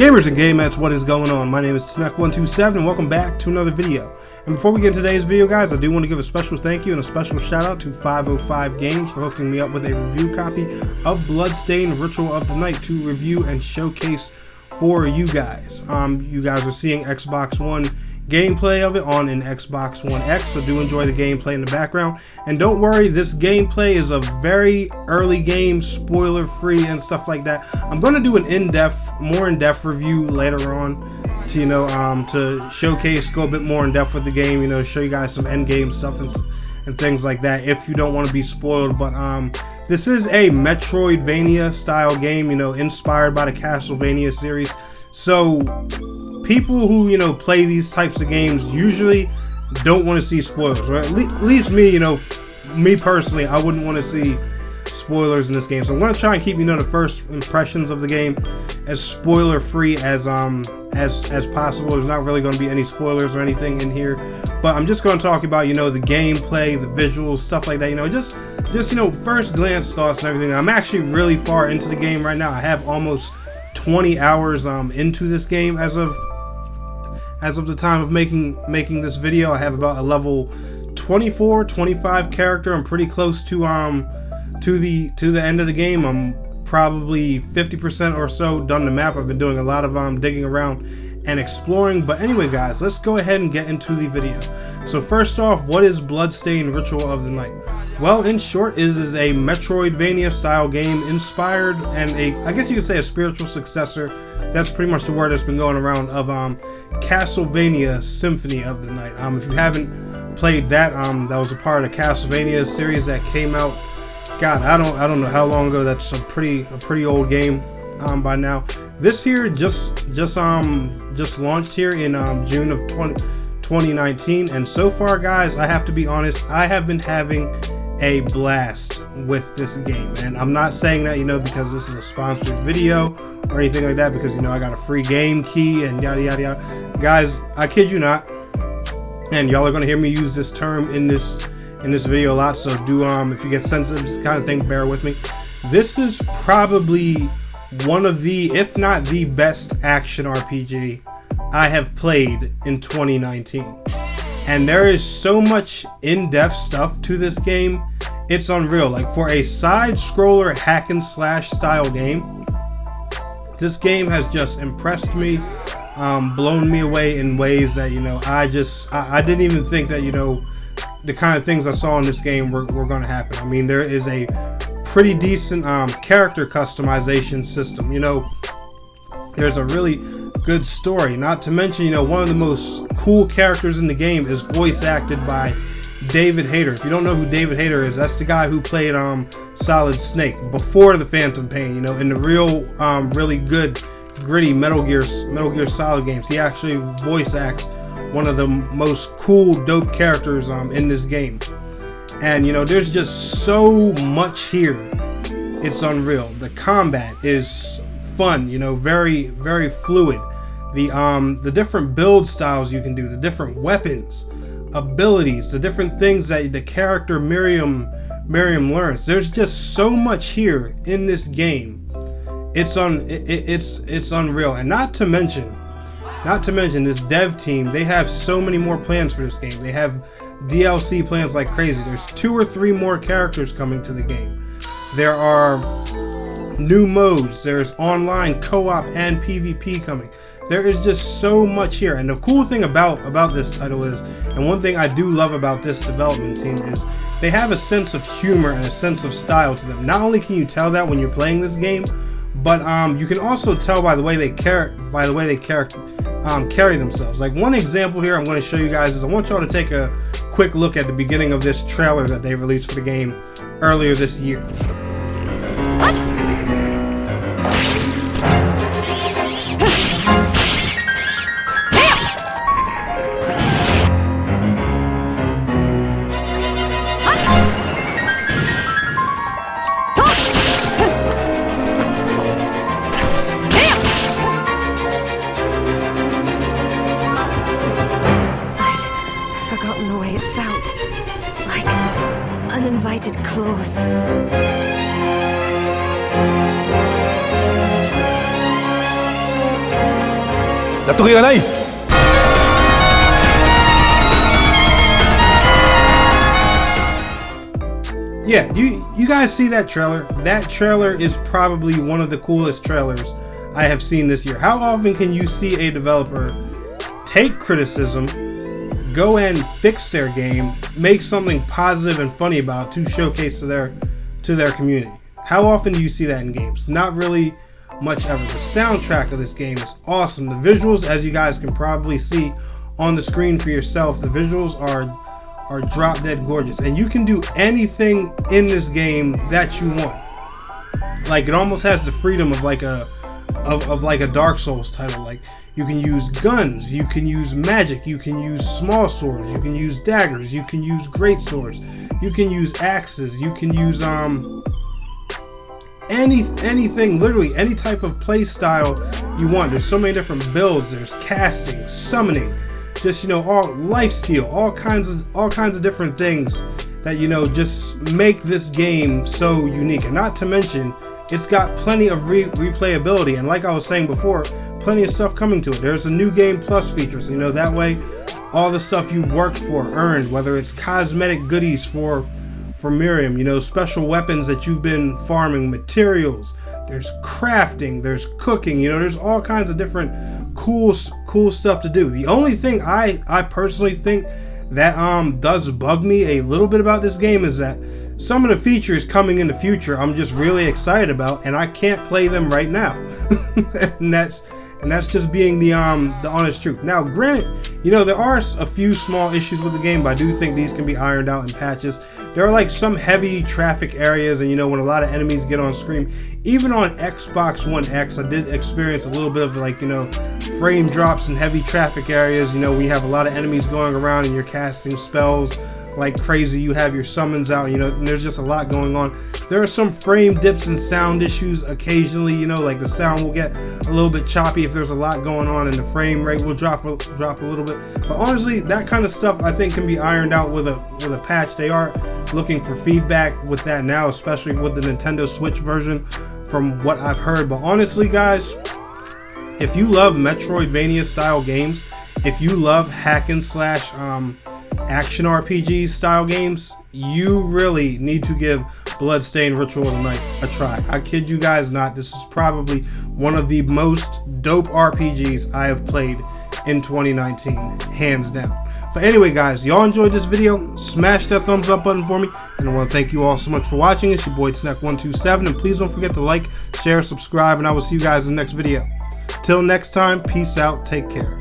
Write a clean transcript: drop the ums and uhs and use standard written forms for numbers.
Gamers and gamettes, what is going on? My name is Tnek127 and welcome back to another video. And before we get into today's video, guys, I do want to give a special thank you and a special shout out to 505 Games for hooking me up with a review copy of Bloodstained Ritual of the Night to review and showcase for you guys. You guys are seeing Xbox One gameplay of it on an Xbox One X, so do enjoy the gameplay in the background. And don't worry, this gameplay is a very early game, spoiler free and stuff like that. I'm going to do an more in-depth review later on to, to showcase, go a bit more in depth with the game, show you guys some end game stuff and things like that if you don't want to be spoiled. But this is a Metroidvania style game, inspired by the Castlevania series. So people who play these types of games usually don't want to see spoilers, right? At least me, me personally, I wouldn't want to see spoilers in this game. So I'm going to try and keep the first impressions of the game as spoiler free as possible. There's not really going to be any spoilers or anything in here, but I'm just going to talk about the gameplay, the visuals, stuff like that. Just first glance thoughts and everything. I'm actually really far into the game right now. I have almost 20 hours into this game as of the time of making this video. I have about a level 24, 25 character. I'm pretty close to the end of the game. I'm probably 50% or so done the map. I've been doing a lot of digging around and exploring. But anyway, guys, let's go ahead and get into the video. So first off, what is Bloodstained Ritual of the Night? Well, in short, it is a Metroidvania style game inspired and I guess you could say a spiritual successor. That's pretty much the word that's been going around of Castlevania Symphony of the Night. If you haven't played that, that was a part of the Castlevania series that came out. God, I don't know how long ago. That's a pretty old game by now. This here just launched here in June of 2019, and so far, guys, I have to be honest, I have been having a blast with this game. And I'm not saying that because this is a sponsored video or anything like that, because I got a free game key and yada yada yada. Guys, I kid you not, and y'all are gonna hear me use this term in this video a lot, so do if you get sensitive to this kind of thing, bear with me. This is probably one of the, if not the best action RPG I have played in 2019. And there is so much in-depth stuff to this game, it's unreal. Like, for a side-scroller hack and slash style game, this game has just impressed me, blown me away in ways that I didn't even think that the kind of things I saw in this game were going to happen. I mean, there is a pretty decent character customization system. There's a really good story. Not to mention, one of the most cool characters in the game is voice acted by David Hayter. If you don't know who David Hayter is, that's the guy who played Solid Snake before the Phantom Pain. In the real, really good, gritty Metal Gear Solid games, he actually voice acts one of the most cool, dope characters in this game. And there's just so much here. It's unreal. The combat is fun. Very, very fluid. The different build styles you can do, the different weapons, abilities, the different things that the character Miriam learns. There's just so much here in this game. It's unreal. And not to mention this dev team, they have so many more plans for this game. They have DLC plans like crazy. There's 2 or 3 more characters coming to the game. There are new modes. There's online co-op and PvP coming. There is just so much here. And the cool thing about this title is, and one thing I do love about this development team, is they have a sense of humor and a sense of style to them. Not only can you tell that when you're playing this game, but you can also tell by the way they carry themselves. Like, one example here I'm going to show you guys is I want y'all to take a quick look at the beginning of this trailer that they released for the game earlier this year. Uninvited close. Natuloy ka, Nay! Yeah, you guys see that trailer? That trailer is probably one of the coolest trailers I have seen this year. How often can you see a developer take criticism, go and fix their game, make something positive and funny about to showcase to their community? How often do you see that in games? Not really much ever. The soundtrack of this game is awesome. The visuals, as you guys can probably see on the screen for yourself, the visuals are drop dead gorgeous, and you can do anything in this game that you want. Like, it almost has the freedom of like a Dark Souls title. Like, you can use guns, you can use magic, you can use small swords, you can use daggers, you can use great swords, you can use axes, you can use anything, literally any type of play style you want. There's so many different builds. There's casting, summoning, just, you know, all lifesteal, all kinds of different things that, you know, just make this game so unique. And not to mention, it's got plenty of replayability, and like I was saying before, plenty of stuff coming to it. There's a new game plus feature, so, you know, that way all the stuff you've worked for, earned, whether it's cosmetic goodies for Miriam, you know, special weapons that you've been farming, materials, there's crafting, there's cooking, you know, there's all kinds of different cool stuff to do. The only thing I personally think that does bug me a little bit about this game is that some of the features coming in the future I'm just really excited about, and I can't play them right now. and that's just being the honest truth. Now, granted, you know, there are a few small issues with the game, but I do think these can be ironed out in patches. There are like some heavy traffic areas, and, you know, when a lot of enemies get on screen, even on Xbox One X, I did experience a little bit of, like, you know, frame drops in heavy traffic areas. You know, we have a lot of enemies going around and you're casting spells like crazy, you have your summons out, you know, and there's just a lot going on. There are some frame dips and sound issues occasionally, you know, like the sound will get a little bit choppy if there's a lot going on, and the frame rate will drop a little bit. But honestly, that kind of stuff I think can be ironed out with a patch. They are looking for feedback with that now, especially with the Nintendo Switch version, from what I've heard. But honestly, guys, if you love Metroidvania style games, if you love hack and slash action RPG style games, you really need to give Bloodstained Ritual of the Night a try. I kid you guys not, this is probably one of the most dope RPGs I have played in 2019, hands down. But anyway, guys, y'all enjoyed this video, smash that thumbs up button for me, and I want to thank you all so much for watching. It's your boy Snack127, and please don't forget to like, share, subscribe, and I will see you guys in the next video. Till next time, peace out, take care.